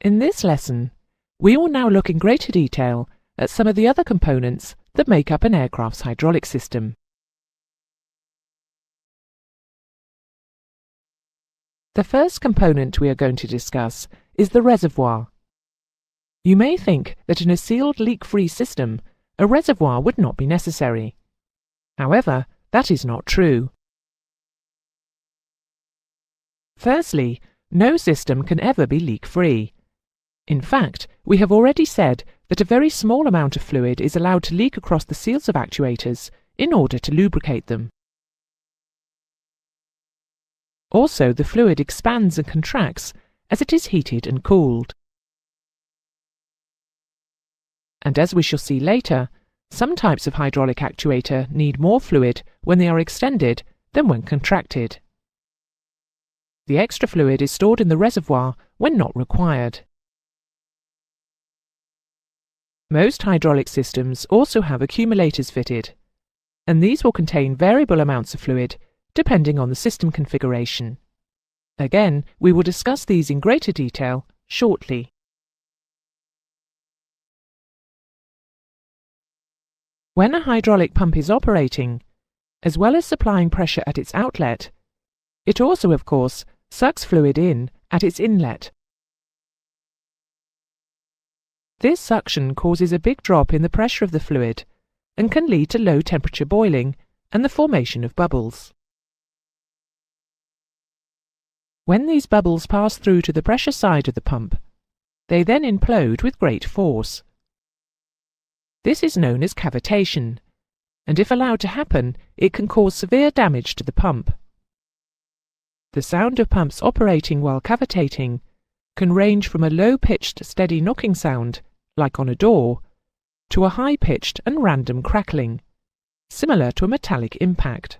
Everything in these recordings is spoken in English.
In this lesson, we will now look in greater detail at some of the other components that make up an aircraft's hydraulic system. The first component we are going to discuss is the reservoir. You may think that in a sealed leak-free system, a reservoir would not be necessary. However, that is not true. Firstly, no system can ever be leak-free. In fact, we have already said that a very small amount of fluid is allowed to leak across the seals of actuators in order to lubricate them. Also, the fluid expands and contracts as it is heated and cooled. And as we shall see later, some types of hydraulic actuator need more fluid when they are extended than when contracted. The extra fluid is stored in the reservoir when not required. Most hydraulic systems also have accumulators fitted, and these will contain variable amounts of fluid depending on the system configuration. Again, we will discuss these in greater detail shortly. When a hydraulic pump is operating, as well as supplying pressure at its outlet, it also, of course, sucks fluid in at its inlet. This suction causes a big drop in the pressure of the fluid and can lead to low temperature boiling and the formation of bubbles. When these bubbles pass through to the pressure side of the pump, they then implode with great force. This is known as cavitation, and if allowed to happen, it can cause severe damage to the pump. The sound of pumps operating while cavitating can range from a low-pitched, steady knocking sound, like on a door, to a high-pitched and random crackling, similar to a metallic impact.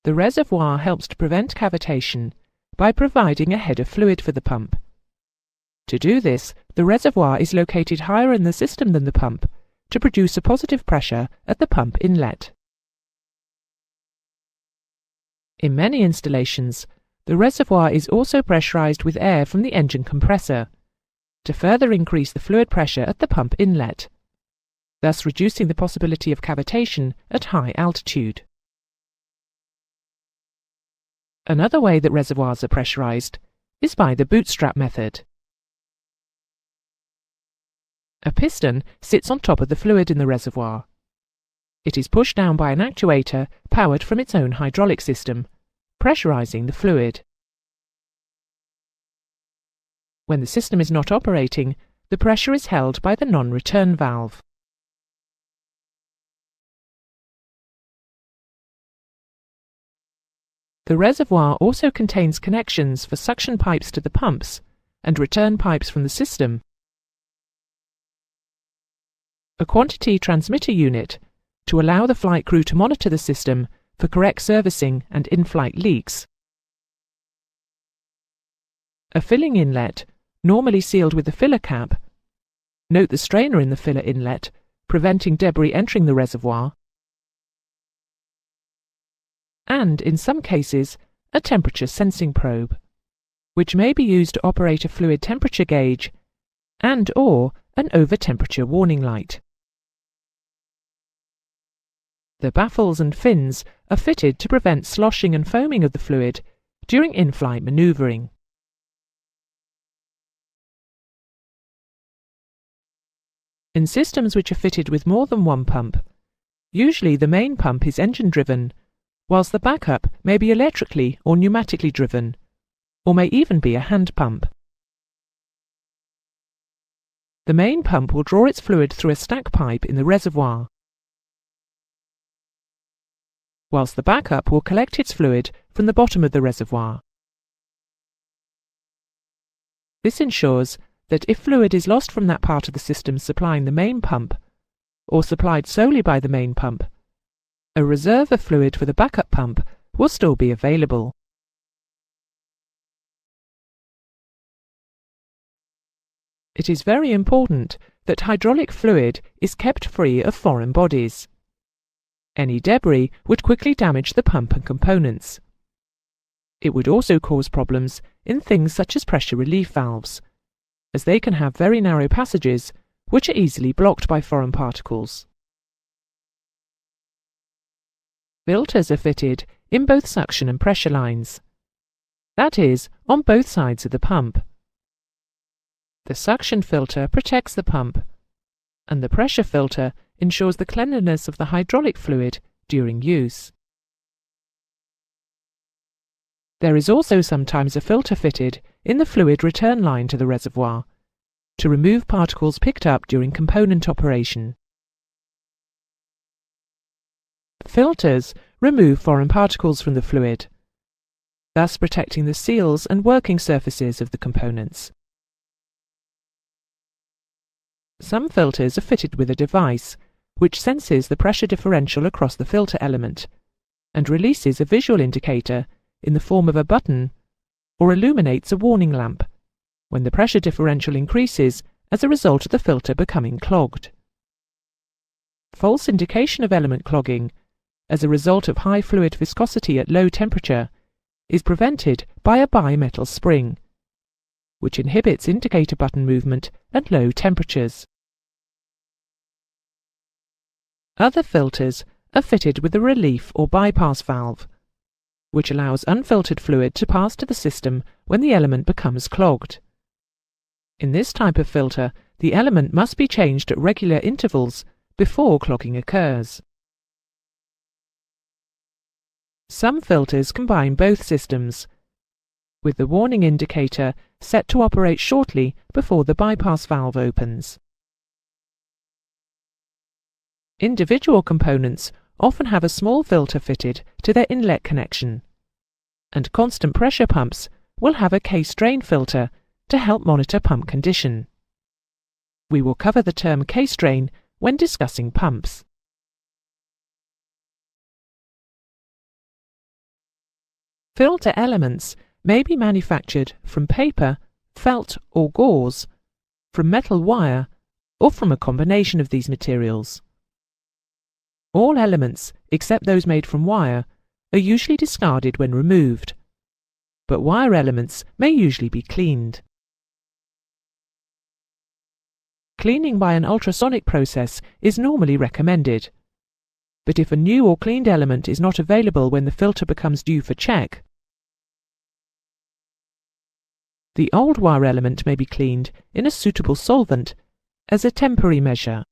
The reservoir helps to prevent cavitation by providing a head of fluid for the pump. To do this, the reservoir is located higher in the system than the pump to produce a positive pressure at the pump inlet. In many installations, the reservoir is also pressurized with air from the engine compressor to further increase the fluid pressure at the pump inlet, thus reducing the possibility of cavitation at high altitude. Another way that reservoirs are pressurized is by the bootstrap method. A piston sits on top of the fluid in the reservoir. It is pushed down by an actuator powered from its own hydraulic system, pressurizing the fluid. When the system is not operating, the pressure is held by the non-return valve. The reservoir also contains connections for suction pipes to the pumps and return pipes from the system, a quantity transmitter unit to allow the flight crew to monitor the system for correct servicing and in-flight leaks, a filling inlet, normally sealed with a filler cap. Note the strainer in the filler inlet, preventing debris entering the reservoir, and, in some cases, a temperature sensing probe, which may be used to operate a fluid temperature gauge and/or an over-temperature warning light. The baffles and fins are fitted to prevent sloshing and foaming of the fluid during in-flight maneuvering. In systems which are fitted with more than one pump, usually the main pump is engine-driven, whilst the backup may be electrically or pneumatically driven, or may even be a hand pump. The main pump will draw its fluid through a stack pipe in the reservoir, whilst the backup will collect its fluid from the bottom of the reservoir. This ensures that if fluid is lost from that part of the system supplying the main pump, or supplied solely by the main pump, a reserve of fluid for the backup pump will still be available. It is very important that hydraulic fluid is kept free of foreign bodies. Any debris would quickly damage the pump and components. It would also cause problems in things such as pressure relief valves, as they can have very narrow passages which are easily blocked by foreign particles. Filters are fitted in both suction and pressure lines, that is, on both sides of the pump. The suction filter protects the pump, and the pressure filter ensures the cleanliness of the hydraulic fluid during use. There is also sometimes a filter fitted in the fluid return line to the reservoir to remove particles picked up during component operation. Filters remove foreign particles from the fluid, thus protecting the seals and working surfaces of the components. Some filters are fitted with a device which senses the pressure differential across the filter element and releases a visual indicator in the form of a button or illuminates a warning lamp when the pressure differential increases as a result of the filter becoming clogged. False indication of element clogging as a result of high fluid viscosity at low temperature is prevented by a bimetal spring, which inhibits indicator button movement at low temperatures. Other filters are fitted with a relief or bypass valve, which allows unfiltered fluid to pass to the system when the element becomes clogged. In this type of filter, the element must be changed at regular intervals before clogging occurs. Some filters combine both systems, with the warning indicator set to operate shortly before the bypass valve opens. Individual components often have a small filter fitted to their inlet connection, and constant pressure pumps will have a case drain filter to help monitor pump condition. We will cover the term case drain when discussing pumps. Filter elements may be manufactured from paper, felt or gauze, from metal wire, or from a combination of these materials. All elements, except those made from wire, are usually discarded when removed, but wire elements may usually be cleaned. Cleaning by an ultrasonic process is normally recommended, but if a new or cleaned element is not available when the filter becomes due for check, the old wire element may be cleaned in a suitable solvent as a temporary measure.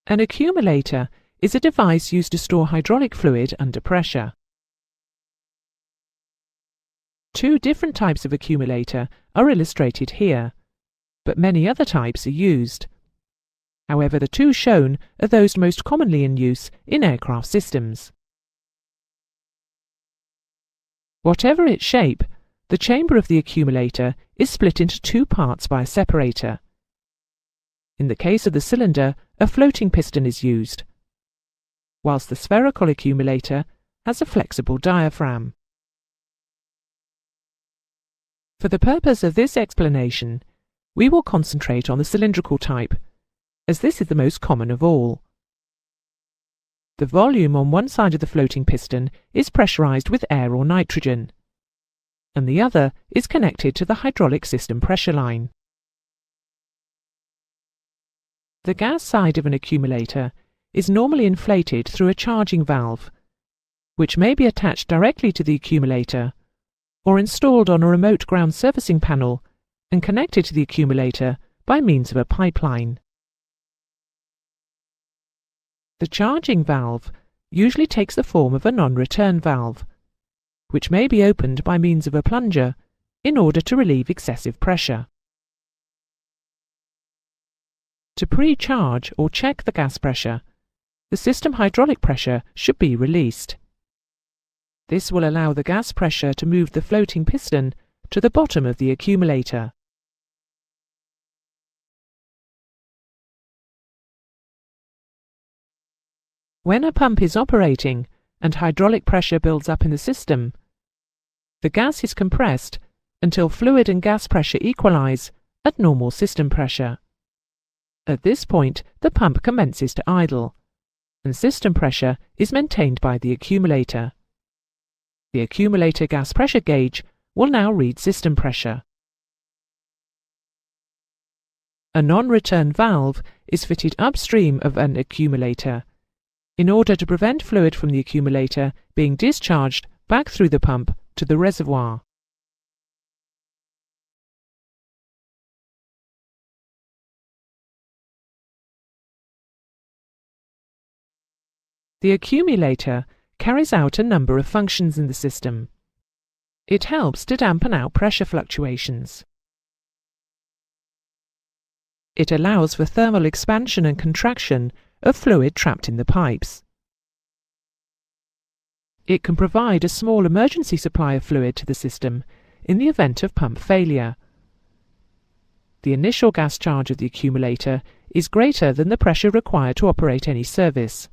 An accumulator is a device used to store hydraulic fluid under pressure. Two different types of accumulator are illustrated here, but many other types are used. However, the two shown are those most commonly in use in aircraft systems. Whatever its shape, the chamber of the accumulator is split into two parts by a separator. In the case of the cylinder, a floating piston is used, whilst the spherical accumulator has a flexible diaphragm. For the purpose of this explanation, we will concentrate on the cylindrical type, as this is the most common of all. The volume on one side of the floating piston is pressurized with air or nitrogen, and the other is connected to the hydraulic system pressure line. The gas side of an accumulator is normally inflated through a charging valve, which may be attached directly to the accumulator or installed on a remote ground servicing panel and connected to the accumulator by means of a pipeline. The charging valve usually takes the form of a non-return valve, which may be opened by means of a plunger in order to relieve excessive pressure. To pre-charge or check the gas pressure, the system hydraulic pressure should be released. This will allow the gas pressure to move the floating piston to the bottom of the accumulator. When a pump is operating and hydraulic pressure builds up in the system, the gas is compressed until fluid and gas pressure equalize at normal system pressure. At this point, the pump commences to idle, and system pressure is maintained by the accumulator. The accumulator gas pressure gauge will now read system pressure. A non-return valve is fitted upstream of an accumulator in order to prevent fluid from the accumulator being discharged back through the pump to the reservoir. The accumulator carries out a number of functions in the system. It helps to dampen out pressure fluctuations. It allows for thermal expansion and contraction of fluid trapped in the pipes. It can provide a small emergency supply of fluid to the system in the event of pump failure. The initial gas charge of the accumulator is greater than the pressure required to operate any service,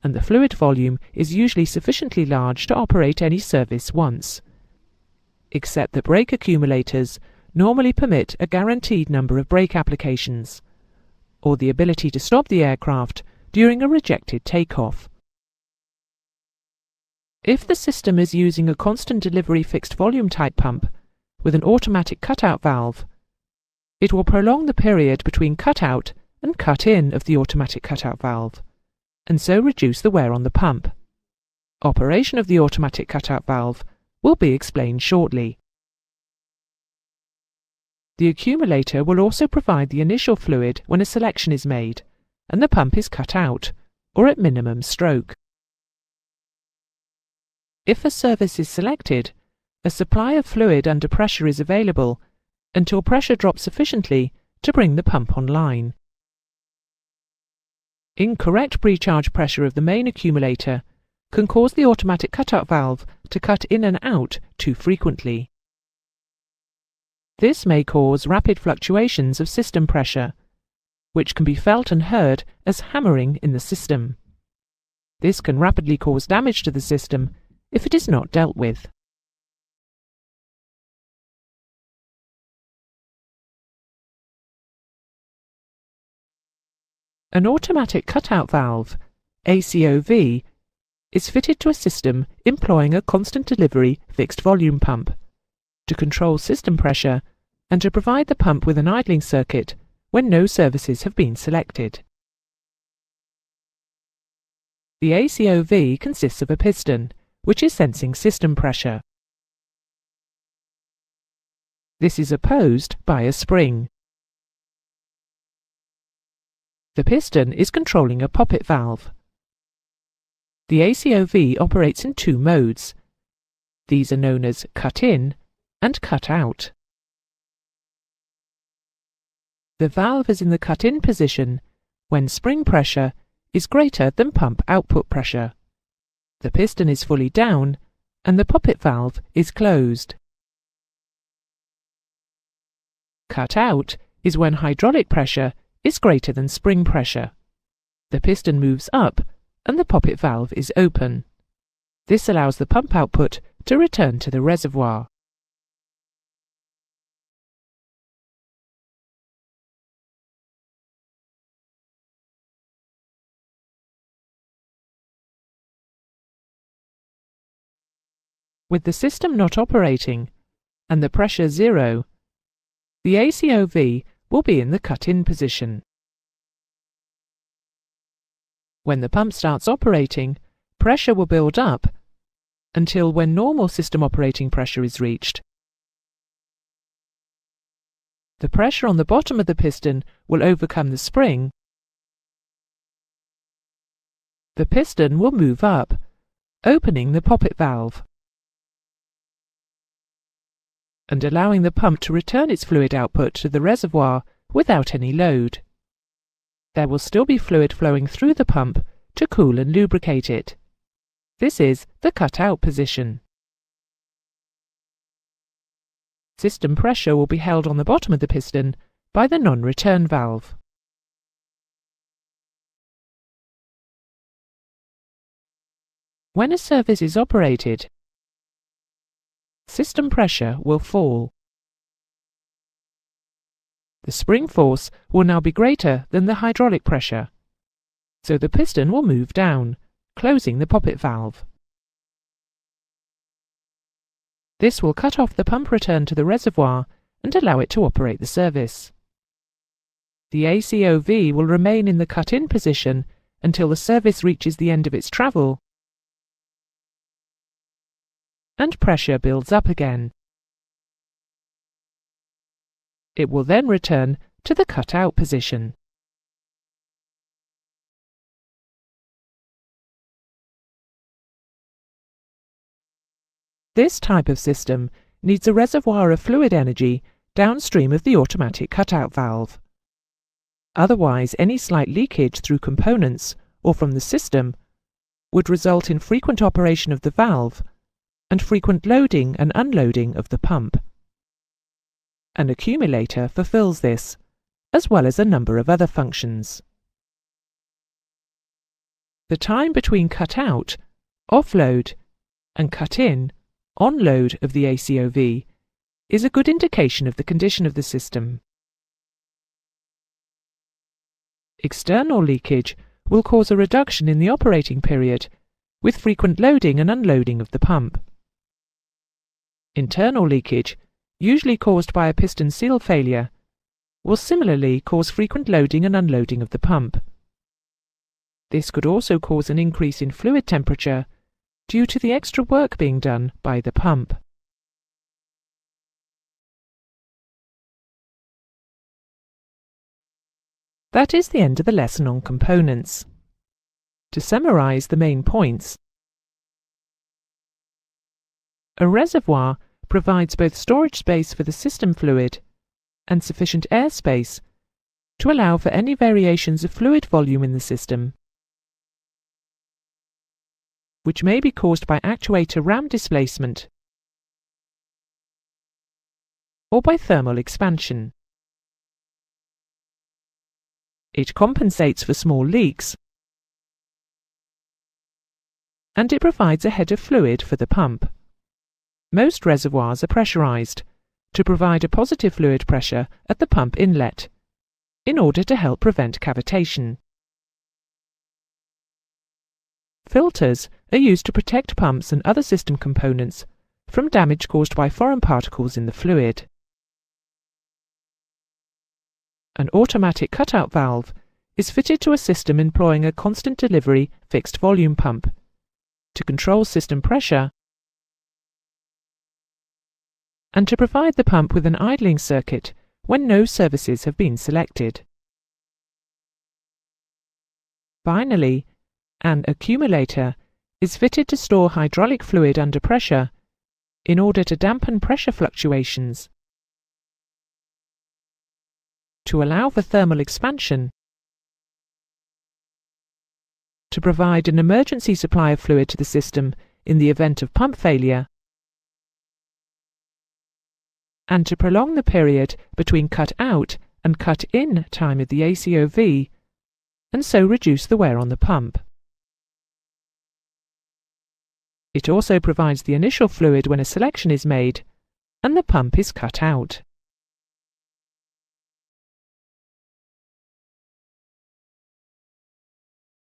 and the fluid volume is usually sufficiently large to operate any service once, except that brake accumulators normally permit a guaranteed number of brake applications, or the ability to stop the aircraft during a rejected takeoff. If the system is using a constant delivery fixed volume type pump with an automatic cutout valve, it will prolong the period between cut-out and cut-in of the automatic cutout valve, and so reduce the wear on the pump. Operation of the automatic cutout valve will be explained shortly. The accumulator will also provide the initial fluid when a selection is made and the pump is cut out, or at minimum stroke. If a service is selected, a supply of fluid under pressure is available until pressure drops sufficiently to bring the pump online. Incorrect precharge pressure of the main accumulator can cause the automatic cutout valve to cut in and out too frequently. This may cause rapid fluctuations of system pressure, which can be felt and heard as hammering in the system. This can rapidly cause damage to the system if it is not dealt with. An automatic cutout valve, ACOV, is fitted to a system employing a constant delivery fixed volume pump to control system pressure and to provide the pump with an idling circuit when no services have been selected. The ACOV consists of a piston, which is sensing system pressure. This is opposed by a spring. The piston is controlling a poppet valve. The ACOV operates in two modes. These are known as cut-in and cut-out. The valve is in the cut-in position when spring pressure is greater than pump output pressure. The piston is fully down and the poppet valve is closed. Cut-out is when hydraulic pressure is greater than spring pressure. The piston moves up and the poppet valve is open. This allows the pump output to return to the reservoir. With the system not operating and the pressure zero, the ACOV will be in the cut-in position. When the pump starts operating, pressure will build up until when normal system operating pressure is reached. The pressure on the bottom of the piston will overcome the spring. The piston will move up, opening the poppet valve and allowing the pump to return its fluid output to the reservoir without any load. There will still be fluid flowing through the pump to cool and lubricate it. This is the cut-out position. System pressure will be held on the bottom of the piston by the non-return valve. When a service is operated, system pressure will fall. The spring force will now be greater than the hydraulic pressure. so the piston will move down, closing the poppet valve. This will cut off the pump return to the reservoir and allow it to operate the service. The ACOV will remain in the cut-in position until the service reaches the end of its travel and pressure builds up again. It will then return to the cut-out position. This type of system needs a reservoir of fluid energy downstream of the automatic cut-out valve. Otherwise, any slight leakage through components or from the system would result in frequent operation of the valve and frequent loading and unloading of the pump. An accumulator fulfills this, as well as a number of other functions. The time between cut-out, offload, and cut-in, onload of the ACOV is a good indication of the condition of the system. External leakage will cause a reduction in the operating period, with frequent loading and unloading of the pump. Internal leakage, usually caused by a piston seal failure, will similarly cause frequent loading and unloading of the pump. This could also cause an increase in fluid temperature due to the extra work being done by the pump. That is the end of the lesson on components. To summarize the main points, a reservoir provides both storage space for the system fluid and sufficient air space to allow for any variations of fluid volume in the system, which may be caused by actuator ram displacement or by thermal expansion. It compensates for small leaks, and it provides a head of fluid for the pump. Most reservoirs are pressurized to provide a positive fluid pressure at the pump inlet in order to help prevent cavitation. Filters are used to protect pumps and other system components from damage caused by foreign particles in the fluid. An automatic cut-out valve is fitted to a system employing a constant delivery fixed volume pump to control system pressure and to provide the pump with an idling circuit when no services have been selected. Finally, an accumulator is fitted to store hydraulic fluid under pressure in order to dampen pressure fluctuations, to allow for thermal expansion, to provide an emergency supply of fluid to the system in the event of pump failure, and to prolong the period between cut-out and cut-in time of the ACOV, and so reduce the wear on the pump. It also provides the initial fluid when a selection is made and the pump is cut out.